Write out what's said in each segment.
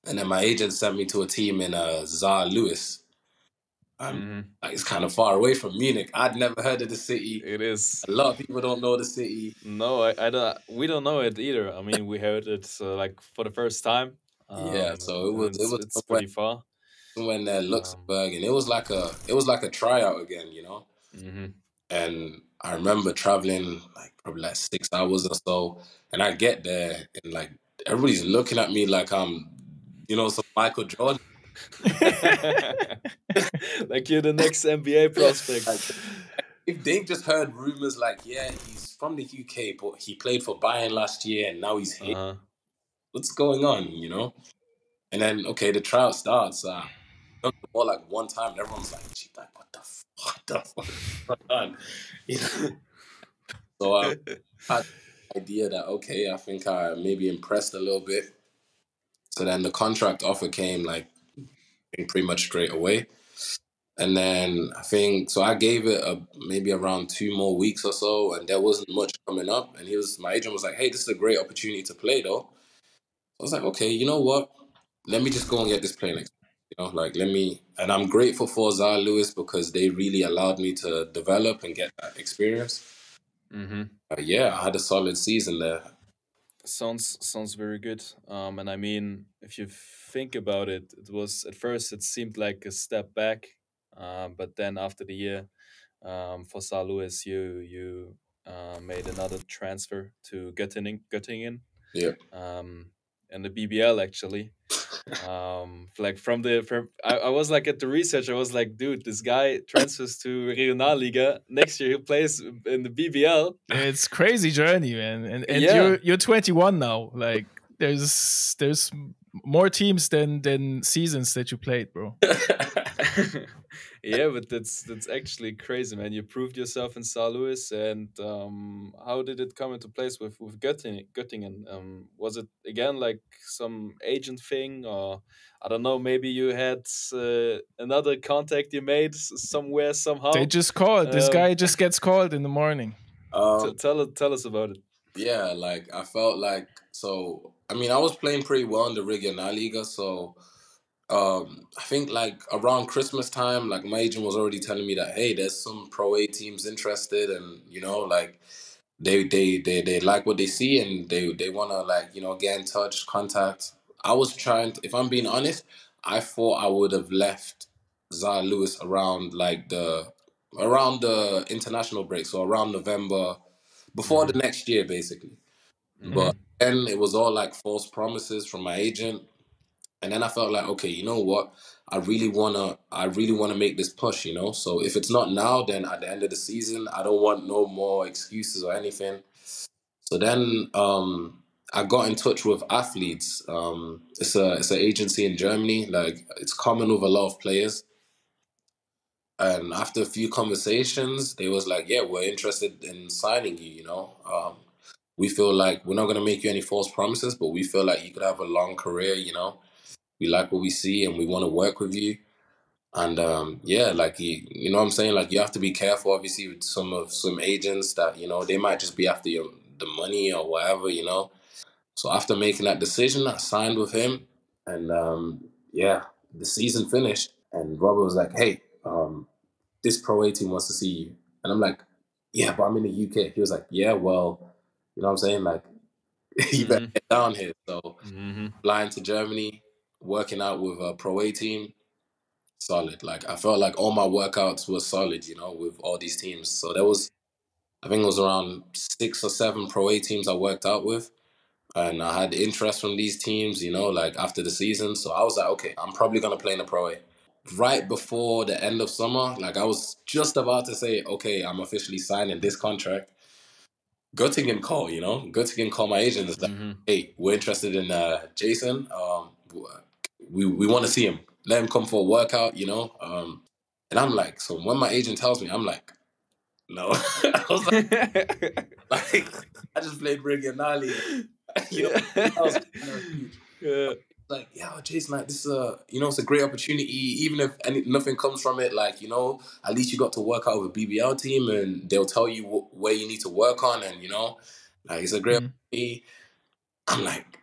And then my agent sent me to a team in Saarlouis. Like, it's kind of far away from Munich. I'd never heard of the city. It is. A lot of people don't know the city. No, I don't. We don't know it either. I mean, we heard it like for the first time. Yeah, so it was it's somewhere, pretty far. somewhere in there, Luxembourg, and it was like a tryout again, you know. And I remember traveling like probably like 6 hours or so, and I get there and like everybody's looking at me like I'm, you know, some Michael Jordan. Like you're the next NBA prospect. Like, if they just heard rumors like, yeah, he's from the UK, but he played for Bayern last year and now he's here. What's going on, you know? And then, okay, the trial starts. I done the ball like one time and everyone's like, gee, like, what the fuck is going on? You know? So I had the idea that, okay, I think I maybe impressed a little bit. So then the contract offer came like pretty much straight away. And then I think, so I gave it maybe around 2 more weeks or so, and there wasn't much coming up. And my agent was like, hey, this is a great opportunity to play though. I was like, okay, you know what? Let me just go and get this playing experience. You know, like and I'm grateful for Saarlouis because they really allowed me to develop and get that experience. Yeah, I had a solid season there. Sounds very good. And I mean, if you think about it, it was at first it seemed like a step back, but then after the year, for Saarlouis, you made another transfer to Göttingen. Yeah. And the BBL actually. Like I was like at the research, I was like, dude, this guy transfers to Regionalliga. Next year he plays in the BBL. It's crazy journey, man. And Yeah. you're 21 now. Like there's more teams than seasons that you played, bro. Yeah, but that's actually crazy, man. You proved yourself in Saarlouis, and how did it come into place with Göttingen? Was it again like some agent thing, or I don't know? Maybe you had another contact you made somewhere somehow. They just called. This guy just gets called in the morning. Tell us about it. Yeah, like I felt like, so I mean I was playing pretty well in the Regionalliga, so I think like around Christmas time, like my agent was already telling me that, hey, there's some Pro A teams interested, and you know, like they like what they see, and they wanna, like, you know, get in touch, contact. I was trying to, if I'm being honest, I thought I would have left Saarlouis around the international break, so around November, before the next year, basically. But then it was all like false promises from my agent. And then I felt like, okay, you know what? I really wanna make this push, you know? So if it's not now, then at the end of the season, I don't want no more excuses or anything. So then I got in touch with athletes. It's an agency in Germany. Like, it's common with a lot of players. And after a few conversations, they was like, yeah, we're interested in signing you, you know? We feel like we're not going to make you any false promises, but we feel like you could have a long career, you know? We like what we see and we want to work with you. And yeah, like, you know what I'm saying? Like, you have to be careful, obviously, with some agents that, you know, they might just be after the money or whatever, you know? So after making that decision, I signed with him. And yeah, the season finished. And Robert was like, hey, this Pro A team wants to see you. And I'm like, yeah, but I'm in the UK. He was like, yeah, well, you know what I'm saying? Like, you better get down here. So flying to Germany, working out with a Pro A team, solid. Like, I felt like all my workouts were solid, you know, with all these teams. So I think it was around 6 or 7 Pro A teams I worked out with. And I had interest from these teams, you know, like after the season. So I was like, okay, I'm probably going to play in the Pro A. Right before the end of summer, like I was just about to say, okay, I'm officially signing this contract. Göttingen call, you know, Göttingen call my agent. It's like, hey, we're interested in Jason. We want to see him. Let him come for a workout, you know. And I'm like, so when my agent tells me, I'm like, no. I was like, I just played Regionalliga. You know, that was kind of huge. Yeah. Like, yeah, Jason, like, this is you know, it's a great opportunity. Even if nothing comes from it, like, you know, at least you got to work out with a BBL team, and they'll tell you where you need to work on, and you know, like, it's a great opportunity. I'm like,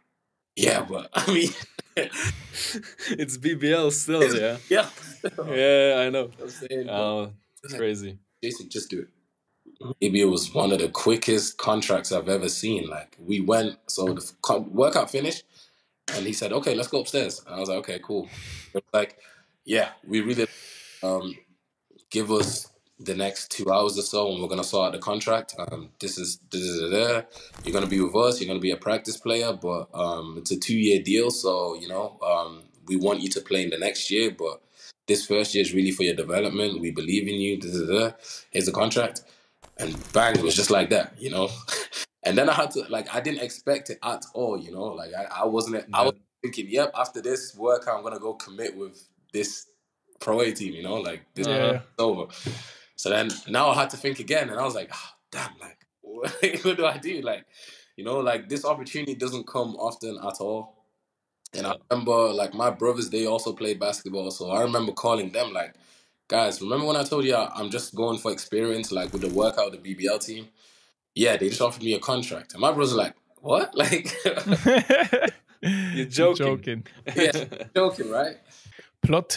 yeah, but I mean, It's BBL still, yeah. Yeah. Yeah, I know. I'm saying, Oh, crazy. Jason, just do it. Maybe it was one of the quickest contracts I've ever seen. Like, we went, so the workout finished, and he said, okay, let's go upstairs. And I was like, okay, cool. It was like, yeah, we really give us the next 2 hours or so, and we're going to sort out the contract. This is you're going to be with us. You're going to be a practice player, but it's a 2-year deal. So, we want you to play in the next year, but this first year is really for your development. We believe in you. Here's the contract. And bang, it was just like that, And then I had to, I didn't expect it at all, I wasn't, I was thinking, yep, after this workout, I'm going to go commit with this Pro A team, this is over. So then now I had to think again, and I was like, damn, what do I do? This opportunity doesn't come often at all. And I remember, my brothers, they also played basketball, so I remember calling them, guys, remember when I told you I'm just going for experience, with the workout of the BBL team? Yeah, they just offered me a contract. And my brother's like, what? You're joking. Yeah, joking, right? Plot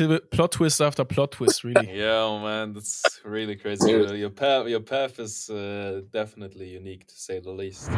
twist after plot twist, really. Yeah, man, that's really crazy. Your path is definitely unique, to say the least.